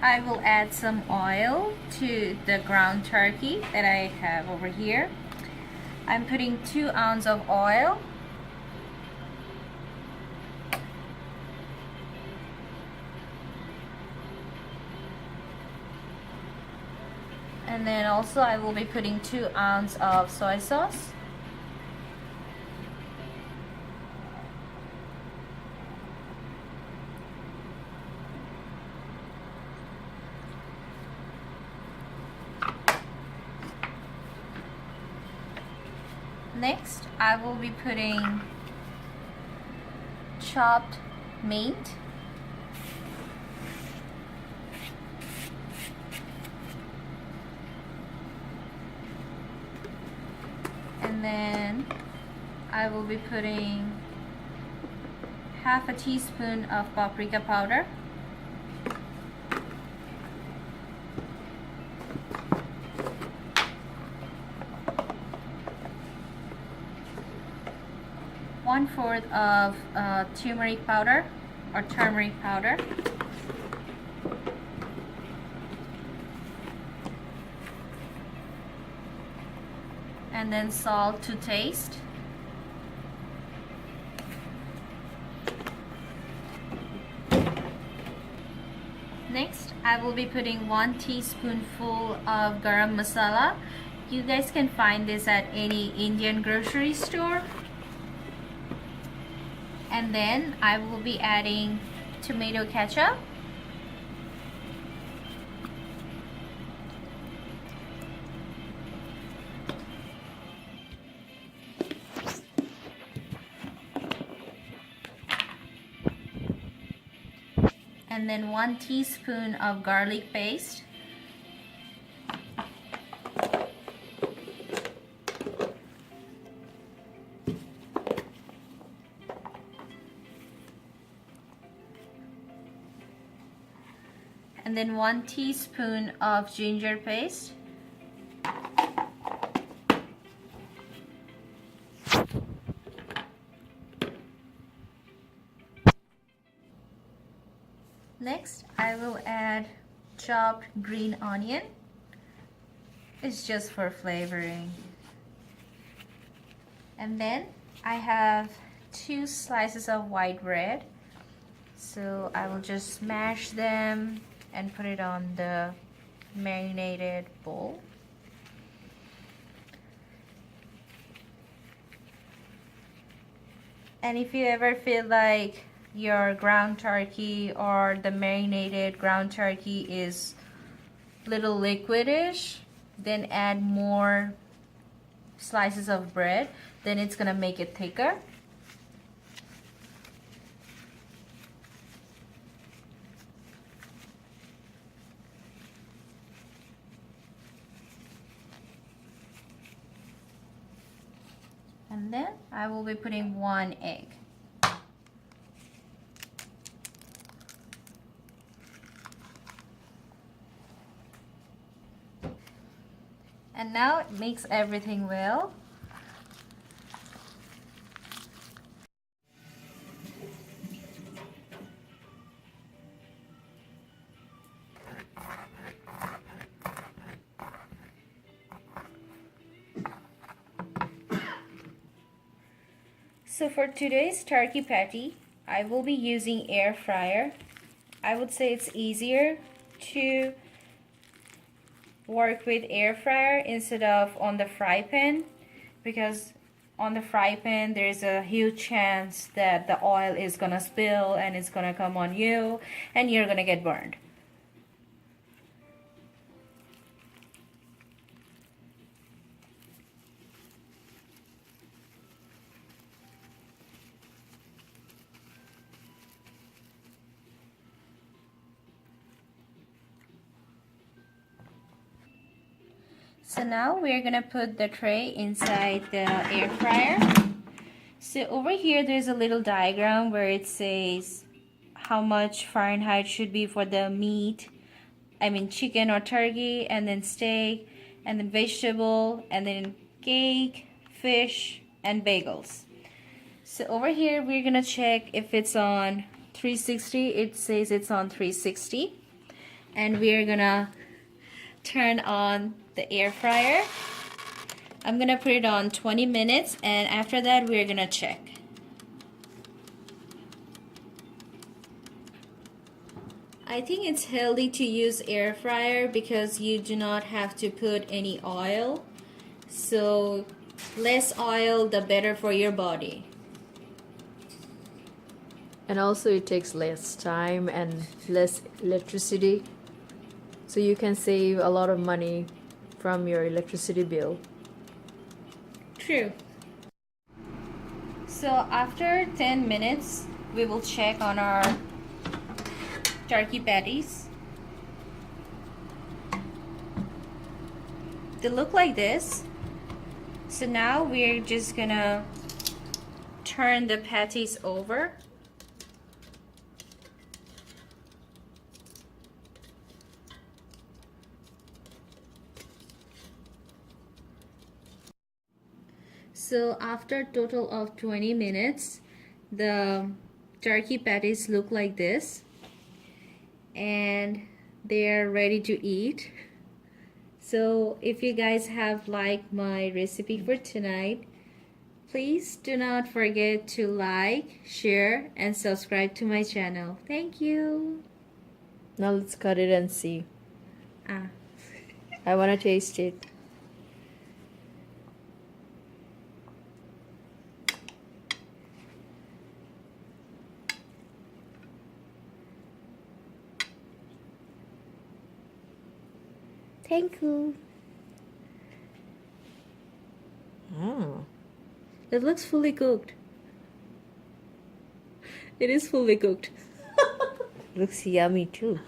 I will add some oil to the ground turkey that I have over here. I'm putting 2 ounces of oil. And then also I will be putting 2 ounces of soy sauce. Next, I will be putting chopped meat. And then I will be putting half a teaspoon of paprika powder. One-fourth of turmeric powder or turmeric powder. And then salt to taste. Next, I will be putting 1 teaspoonful of garam masala. You guys can find this at any Indian grocery store. And then I will be adding tomato ketchup. And then 1 teaspoon of garlic paste. And then 1 teaspoon of ginger paste. Next, I will add chopped green onion. It's just for flavoring. And then I have 2 slices of white bread. So I will just smash them and put it on the marinated bowl. And if you ever feel like your ground turkey or the marinated ground turkey is little liquidish, then add more slices of bread, then it's gonna make it thicker. And then I will be putting 1 egg. And now mix everything well. So for today's turkey patty, I will be using air fryer. I would say it's easier to work with air fryer instead of on the fry pan, because on the fry pan there's a huge chance that the oil is gonna spill and it's gonna come on you and you're gonna get burned. So now we're gonna put the tray inside the air fryer. So over here there's a little diagram where it says how much Fahrenheit should be for the meat, I mean chicken or turkey, and then steak, and then vegetable, and then cake, fish, and bagels. So over here we're gonna check if it's on 360. It says it's on 360. and we're gonna turn on the air fryer. I'm gonna put it on 20 minutes, and after that we're gonna check. I think it's healthy to use air fryer because you do not have to put any oil. So less oil, the better for your body. And also it takes less time and less electricity. So you can save a lot of money from your electricity bill. True. So after 10 minutes, we will check on our turkey patties. They look like this. So now we're just gonna turn the patties over. So after total of 20 minutes, the turkey patties look like this, and they're ready to eat. So if you guys have liked my recipe for tonight, please do not forget to like, share, and subscribe to my channel. Thank you. Now let's cut it and see. I want to taste it. Thank you. Oh. It looks fully cooked. It is fully cooked. Looks yummy too.